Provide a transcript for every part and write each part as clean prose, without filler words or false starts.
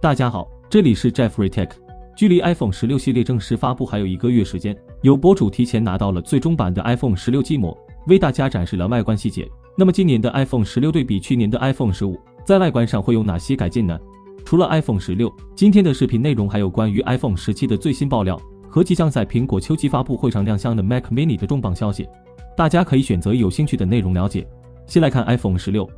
大家好，这里是 Jeffrey Tech。距离 iPhone 16系列正式发布还有1个月时间，有博主提前拿到了最终版的 iPhone 16机模，为大家展示了外观细节。那么今年的 iPhone 16对比去年的 iPhone 15，在外观上会有哪些改进呢？除了 iPhone 16，今天的视频内容还有关于 iPhone 17的最新爆料和即将在苹果秋季发布会上亮相的 Mac Mini 的重磅消息，大家可以选择有兴趣的内容了解。先来看 iPhone 16。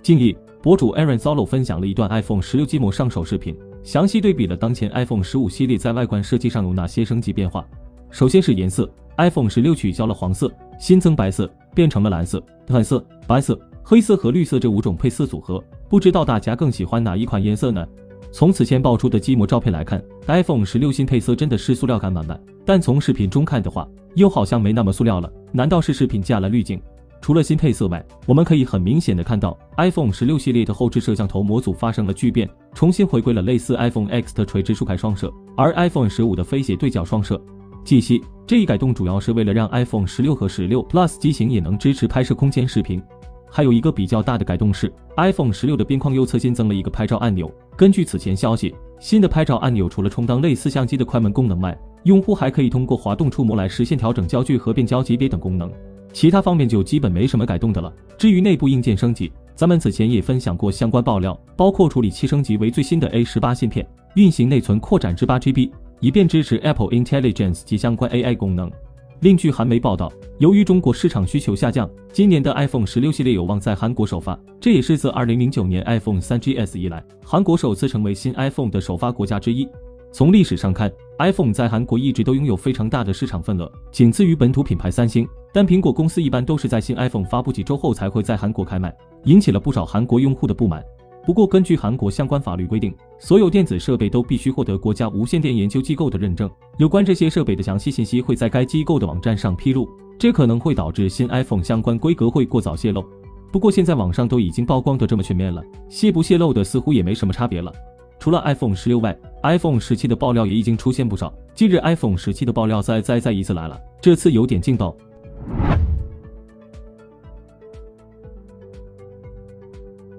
近日，博主 Aaron Solo 分享了一段 iPhone 16机模上手视频，详细对比了当前 iPhone 15系列在外观设计上有哪些升级变化。首先是颜色 ，iPhone 16取消了黄色，新增白色，变成了蓝色、淡色、白色、黑色和绿色这5种配色组合。不知道大家更喜欢哪一款颜色呢？从此前爆出的机模照片来看 ，iPhone 16新配色真的是塑料感满满，但从视频中看的话，又好像没那么塑料了。难道是视频加了滤镜？除了新配色外，我们可以很明显的看到 iPhone 16系列的后置摄像头模组发生了巨变，重新回归了类似 iPhone X 的垂直竖开双摄，而 iPhone 15的飞斜对角双摄。据悉，这一改动主要是为了让 iPhone 16和16 Plus 机型也能支持拍摄空间视频。还有一个比较大的改动是 iPhone 16的边框右侧新增了一个拍照按钮。根据此前消息，新的拍照按钮除了充当类似相机的快门功能外，用户还可以通过滑动触摸来实现调整焦距和变焦级别等功能。其他方面就基本没什么改动的了。至于内部硬件升级，咱们此前也分享过相关爆料，包括处理器升级为最新的 A18 芯片，运行内存扩展至8GB， 以便支持 Apple Intelligence 及相关 AI 功能。另据韩媒报道，由于中国市场需求下降，今年的 iPhone 16系列有望在韩国首发，这也是自2009年 iPhone 3GS 以来，韩国首次成为新 iPhone 的首发国家之一。从历史上看， iPhone 在韩国一直都拥有非常大的市场份额，仅次于本土品牌三星，但苹果公司一般都是在新 iPhone 发布几周后才会在韩国开卖，引起了不少韩国用户的不满。不过根据韩国相关法律规定，所有电子设备都必须获得国家无线电研究机构的认证，有关这些设备的详细信息会在该机构的网站上披露，这可能会导致新 iPhone 相关规格会过早泄露。不过现在网上都已经曝光得这么全面了，泄不泄露的似乎也没什么差别了。除了 iPhone 16外， iPhone 17的爆料也已经出现不少。近日 iPhone 17的爆料再一次来了，这次有点劲爆。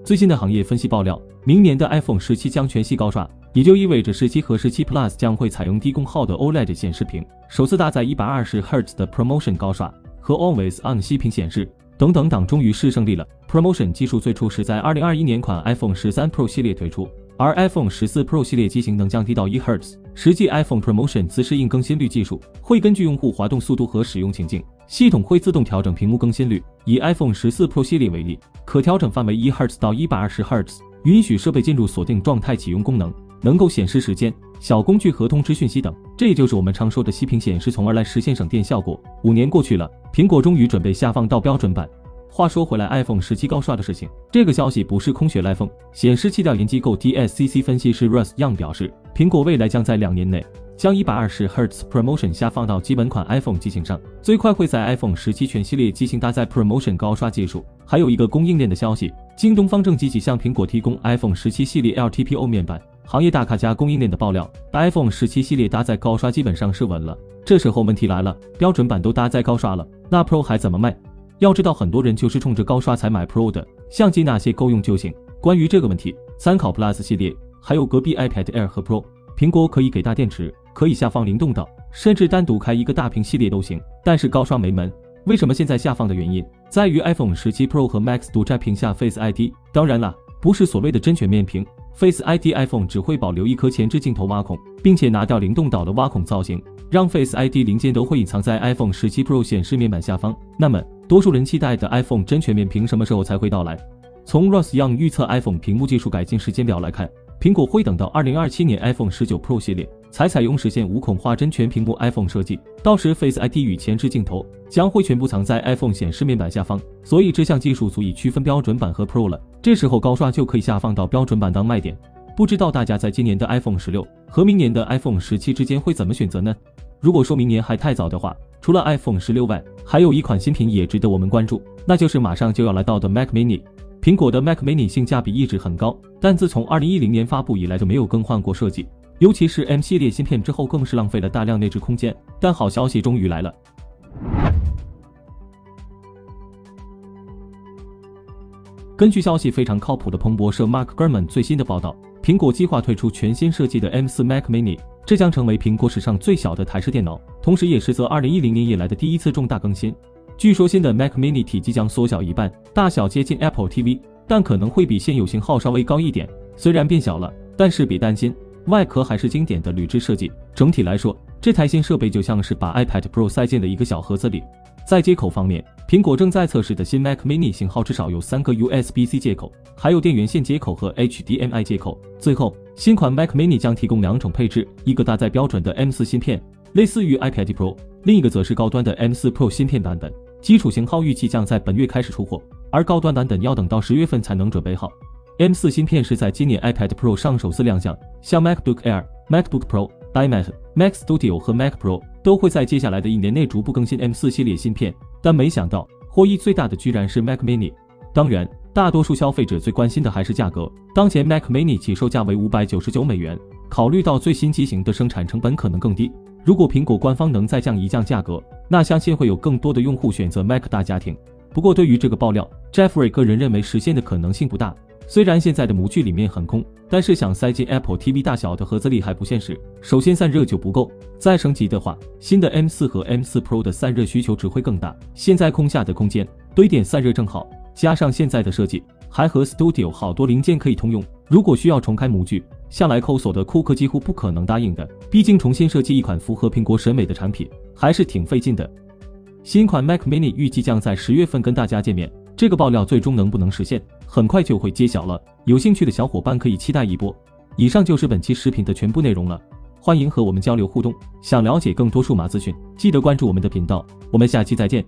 最新的行业分析爆料，明年的 iPhone 17将全系高刷，也就意味着17和17 Plus 将会采用低功耗的 OLED 显示屏，首次搭载120 Hz 的 ProMotion 高刷和 Always On 息屏显示等等档终于是胜利了。ProMotion 技术最初是在2021年款 iPhone 13 Pro 系列推出，而 iPhone 14 Pro 系列机型能降低到1 Hz。实际 iPhone ProMotion 自适应更新率技术会根据用户滑动速度和使用情境，系统会自动调整屏幕更新率。以 iPhone 14 Pro 系列为例，可调整范围1 Hz 到120 Hz， 允许设备进入锁定状态启用功能，能够显示时间、小工具和通知讯息等。这也就是我们常说的息屏显示，从而来实现省电效果。5年过去了，苹果终于准备下放到标准版。话说回来 ，iPhone 17高刷的事情，这个消息不是空穴来风。显示器调研机构 DSCC 分析师 Russ Young 表示，苹果未来将在2年内将120 Hz ProMotion 下放到基本款 iPhone 机型上，最快会在 iPhone 17全系列机型搭载 ProMotion 高刷技术。还有一个供应链的消息，京东方正积极向苹果提供 iPhone 17系列 LTPO 面板。行业大咖加供应链的爆料 ，iPhone 17系列搭载高刷基本上是稳了。这时候问题来了，标准版都搭载高刷了，那 Pro 还怎么卖？要知道很多人就是冲着高刷才买 Pro 的，相机那些够用就行。关于这个问题，参考 Plus 系列，还有隔壁 iPad Air 和 Pro， 苹果可以给大电池，可以下放灵动岛，甚至单独开一个大屏系列都行，但是高刷没门。为什么现在下放的原因，在于 iPhone 17 Pro 和 Max 独占屏下 Face ID， 当然啦，不是所谓的真全面屏。Face ID iPhone 只会保留一颗前置镜头挖孔，并且拿掉灵动岛的挖孔造型，让 Face ID 零件都会隐藏在 iPhone 17 Pro 显示面板下方。那么多数人期待的 iPhone 真全面屏什么时候才会到来？从 Ross Young 预测 iPhone 屏幕技术改进时间表来看，苹果会等到2027年 iPhone 19 Pro 系列才采用实现无孔化真全屏幕 iPhone 设计，到时 Face ID 与前置镜头将会全部藏在 iPhone 显示面板下方，所以这项技术足以区分标准版和 Pro 了。这时候高刷就可以下放到标准版当卖点。不知道大家在今年的 iPhone 16和明年的 iPhone 17之间会怎么选择呢？如果说明年还太早的话，除了 iPhone 16外，还有一款新品也值得我们关注，那就是马上就要来到的 Mac Mini。苹果的 Mac Mini 性价比一直很高，但自从2010年发布以来就没有更换过设计，尤其是 M 系列芯片之后更是浪费了大量内置空间。但好消息终于来了，根据消息非常靠谱的彭博社 Mark Gurman 最新的报道，苹果计划推出全新设计的 M4 Mac Mini， 这将成为苹果史上最小的台式电脑，同时也是自2010年以来的第一次重大更新。据说新的 Mac Mini 体积将缩小一半，大小接近 Apple TV， 但可能会比现有型号稍微高一点。虽然变小了，但是别担心，外壳还是经典的铝制设计。整体来说，这台新设备就像是把 iPad Pro 塞进了一个小盒子里。在接口方面，苹果正在测试的新 Mac Mini 型号至少有3个 USB-C 接口，还有电源线接口和 HDMI 接口。最后，新款 Mac Mini 将提供2种配置，一个搭载标准的 M4 芯片，类似于 iPad Pro， 另一个则是高端的 M4 Pro 芯片版本。基础型号预计将在本月开始出货，而高端版本要等到10月份才能准备好。M4 芯片是在今年 iPad Pro 上首次亮相，像 MacBook Air、MacBook Pro、iMac、Mac Studio 和 Mac Pro 都会在接下来的1年内逐步更新 M4 系列芯片，但没想到获益最大的居然是 Mac Mini。当然，大多数消费者最关心的还是价格，当前 Mac Mini 起售价为599美元，考虑到最新机型的生产成本可能更低，如果苹果官方能再降一降价格，那相信会有更多的用户选择 Mac 大家庭。不过对于这个爆料， Jeffrey 个人认为实现的可能性不大。虽然现在的模具里面很空，但是想塞进 Apple TV 大小的盒子里还不现实。首先散热就不够，再升级的话，新的 M4 和 M4 Pro 的散热需求只会更大。现在空下的空间堆点散热正好，加上现在的设计还和 Studio 好多零件可以通用，如果需要重开模具，向来抠索的库克几乎不可能答应的，毕竟重新设计一款符合苹果审美的产品还是挺费劲的。新款 Mac Mini 预计将在10月份跟大家见面，这个爆料最终能不能实现，很快就会揭晓了。有兴趣的小伙伴可以期待一波。以上就是本期视频的全部内容了，欢迎和我们交流互动。想了解更多数码资讯，记得关注我们的频道。我们下期再见。